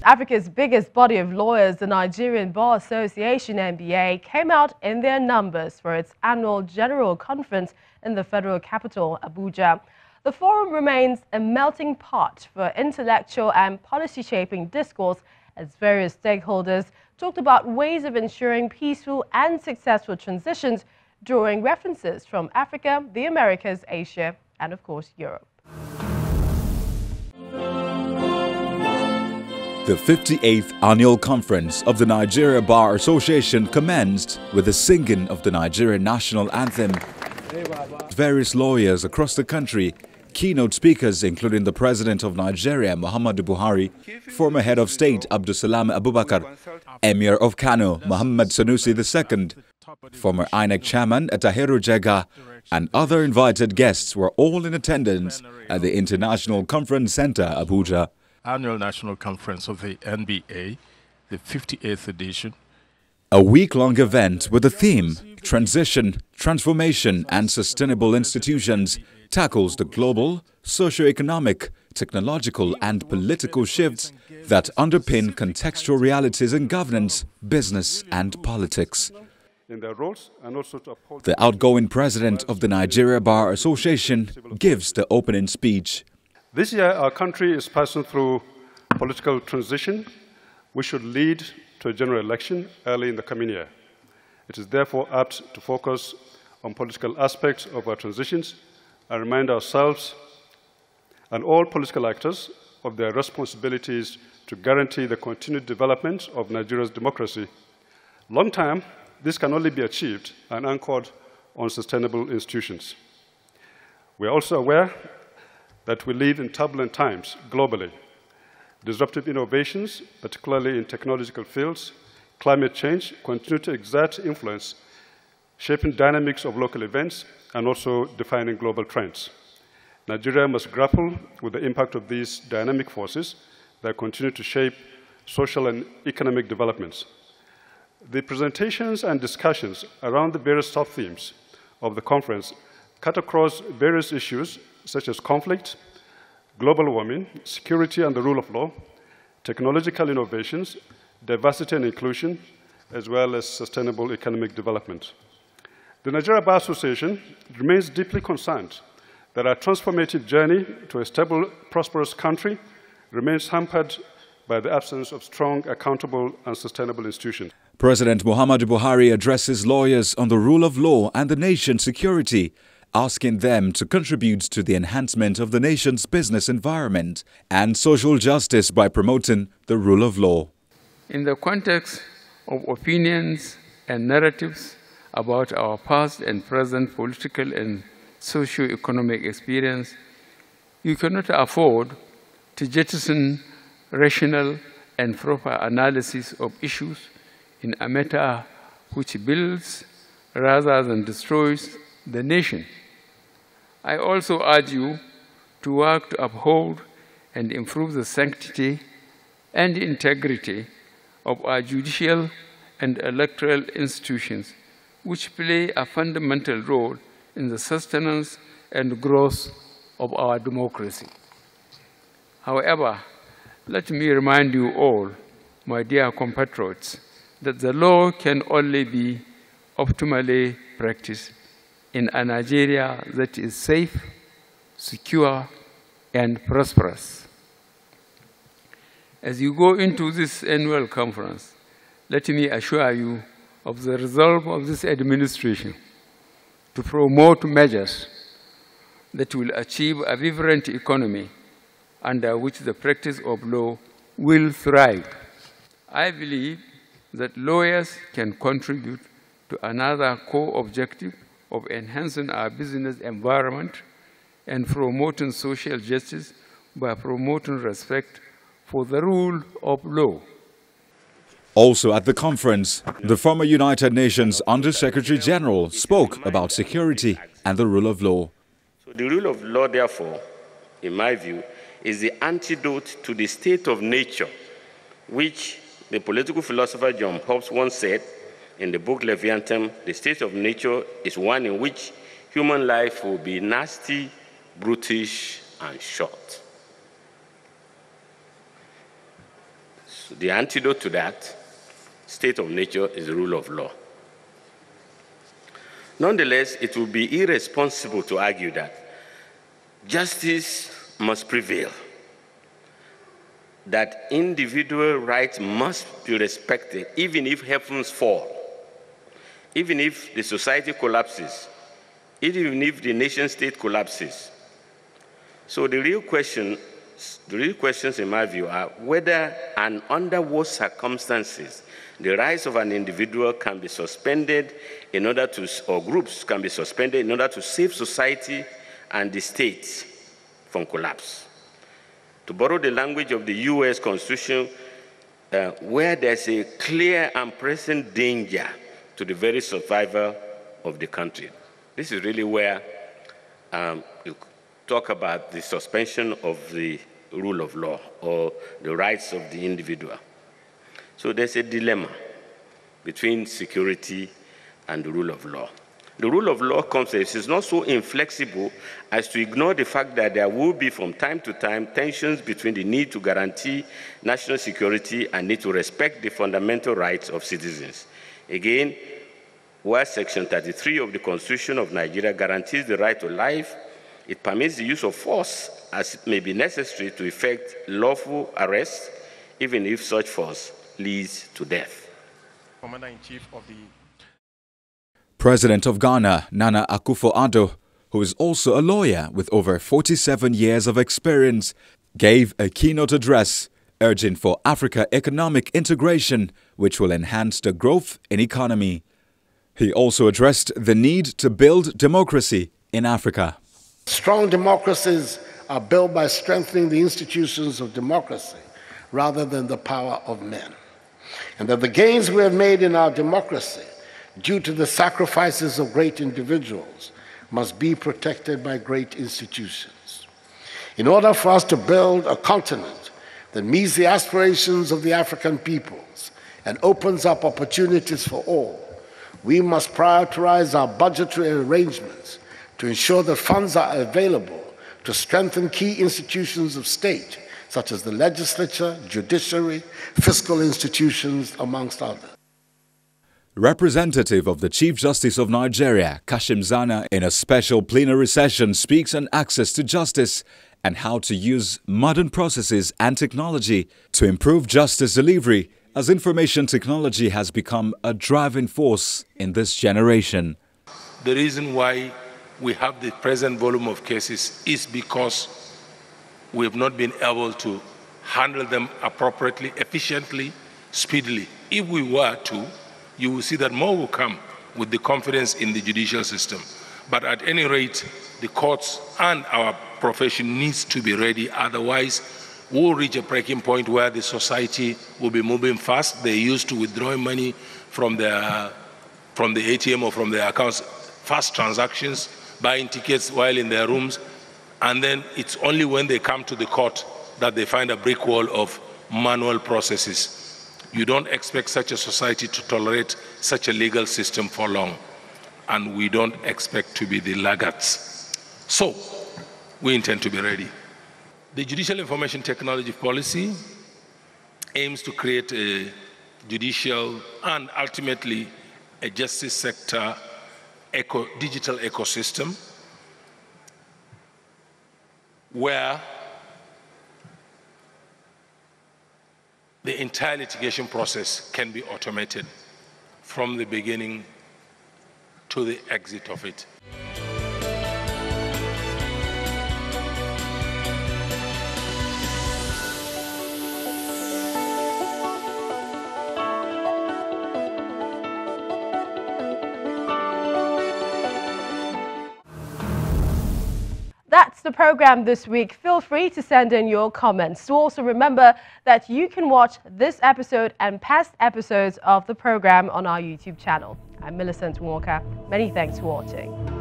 Africa's biggest body of lawyers, the Nigerian Bar Association (NBA), came out in their numbers for its annual General Conference in the federal capital, Abuja. The forum remains a melting pot for intellectual and policy-shaping discourse as various stakeholders talked about ways of ensuring peaceful and successful transitions, drawing references from Africa, the Americas, Asia, and of course, Europe. The 58th Annual Conference of the Nigeria Bar Association commenced with the singing of the Nigerian national anthem. Various lawyers across the country, keynote speakers including the President of Nigeria, Muhammadu Buhari, former Head of State, Abdulsalam Abubakar, Emir of Kano, Muhammad Sanusi II, former INEC Chairman, Tahiru Jega, and other invited guests were all in attendance at the International Conference Center, Abuja. Annual National Conference of the NBA, the 58th edition. A week-long event with the theme Transition, Transformation and Sustainable Institutions tackles the global, socio-economic, technological and political shifts that underpin contextual realities in governance, business and politics. The outgoing president of the Nigeria Bar Association gives the opening speech. This year, our country is passing through political transition, which should lead to a general election early in the coming year. It is therefore apt to focus on political aspects of our transitions and remind ourselves and all political actors of their responsibilities to guarantee the continued development of Nigeria's democracy. Long term, this can only be achieved and anchored on sustainable institutions. We are also aware that we live in turbulent times globally. Disruptive innovations, particularly in technological fields, climate change, continue to exert influence, shaping dynamics of local events and also defining global trends. Nigeria must grapple with the impact of these dynamic forces that continue to shape social and economic developments. The presentations and discussions around the various sub-themes of the conference cut across various issues such as conflict, global warming, security and the rule of law, technological innovations, diversity and inclusion, as well as sustainable economic development. The Nigeria Bar Association remains deeply concerned that our transformative journey to a stable, prosperous country remains hampered by the absence of strong, accountable and sustainable institutions. President Muhammadu Buhari addresses lawyers on the rule of law and the nation's security, asking them to contribute to the enhancement of the nation's business environment and social justice by promoting the rule of law. In the context of opinions and narratives about our past and present political and socio-economic experience, you cannot afford to jettison rational and proper analysis of issues in a matter which builds rather than destroys the nation. I also urge you to work to uphold and improve the sanctity and integrity of our judicial and electoral institutions, which play a fundamental role in the sustenance and growth of our democracy. However, let me remind you all, my dear compatriots, that the law can only be optimally practiced in a Nigeria that is safe, secure, and prosperous. As you go into this annual conference, let me assure you of the resolve of this administration to promote measures that will achieve a vibrant economy under which the practice of law will thrive. I believe that lawyers can contribute to another core objective of enhancing our business environment and promoting social justice by promoting respect for the rule of law. Also at the conference, the former United Nations Under-Secretary General spoke about security and the rule of law. So the rule of law, therefore, in my view, is the antidote to the state of nature, which the political philosopher John Hobbes once said in the book Leviathan, the state of nature is one in which human life will be nasty, brutish, and short. the antidote to that state of nature is the rule of law. Nonetheless, it would be irresponsible to argue that justice must prevail, that individual rights must be respected, even if heavens fall, even if the society collapses, even if the nation-state collapses. So the real questions, in my view, are whether and under what circumstances the rights of an individual can be suspended in order to, or groups can be suspended in order to save society and the state from collapse. To borrow the language of the US Constitution, where there's a clear and present danger to the very survival of the country. This is really where you talk about the suspension of the rule of law or the rights of the individual. So there's a dilemma between security and the rule of law. The rule of law concept is not so inflexible as to ignore the fact that there will be from time to time tensions between the need to guarantee national security and need to respect the fundamental rights of citizens. Again, where Section 33 of the Constitution of Nigeria guarantees the right to life, it permits the use of force as it may be necessary to effect lawful arrest, even if such force leads to death. Commander-in-Chief of the President of Ghana, Nana Akufo-Addo, who is also a lawyer with over 47 years of experience, gave a keynote address urging for Africa economic integration, which will enhance the growth in economy. He also addressed the need to build democracy in Africa. Strong democracies are built by strengthening the institutions of democracy rather than the power of men. And that the gains we have made in our democracy, due to the sacrifices of great individuals, must be protected by great institutions. In order for us to build a continent that meets the aspirations of the African peoples and opens up opportunities for all, we must prioritize our budgetary arrangements to ensure that funds are available to strengthen key institutions of state, such as the legislature, judiciary, fiscal institutions, amongst others. Representative of the Chief Justice of Nigeria, Kashim Zana, in a special plenary session speaks on access to justice and how to use modern processes and technology to improve justice delivery, as information technology has become a driving force in this generation. The reason why we have the present volume of cases is because we have not been able to handle them appropriately, efficiently, speedily. If we were to, you will see that more will come with the confidence in the judicial system. But at any rate, the courts and our profession needs to be ready. Otherwise, we'll reach a breaking point where the society will be moving fast. They're used to withdrawing money from the ATM or from their accounts, fast transactions, buying tickets while in their rooms. And then it's only when they come to the court that they find a brick wall of manual processes. You don't expect such a society to tolerate such a legal system for long. And we don't expect to be the laggards. So, we intend to be ready. The Judicial Information Technology Policy aims to create a judicial and ultimately a justice sector digital ecosystem where the entire litigation process can be automated from the beginning to the exit of it. That's the program this week. Feel free to send in your comments. So also remember that you can watch this episode and past episodes of the program on our YouTube channel. I'm Millicent Walker. Many thanks for watching.